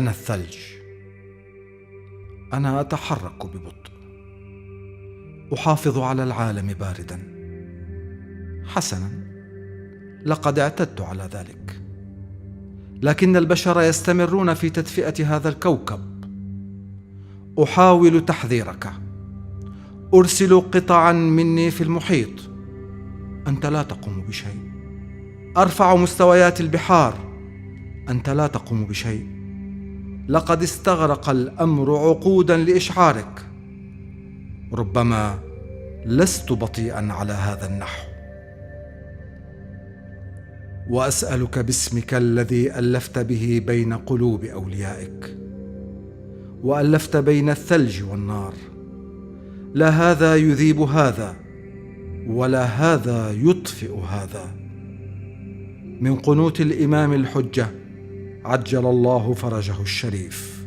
أنا الثلج. أنا أتحرك ببطء، أحافظ على العالم باردا. حسنا، لقد اعتدت على ذلك، لكن البشر يستمرون في تدفئة هذا الكوكب. أحاول تحذيرك، أرسل قطعا مني في المحيط. أنت لا تقوم بشيء. أرفع مستويات البحار. أنت لا تقوم بشيء. لقد استغرق الأمر عقودا لإشعارك. ربما لست بطيئا على هذا النحو. وأسألك باسمك الذي ألفت به بين قلوب أوليائك، وألفت بين الثلج والنار. لا هذا يذيب هذا، ولا هذا يطفئ هذا. من قنوت الإمام الحجة عجل الله فرجه الشريف.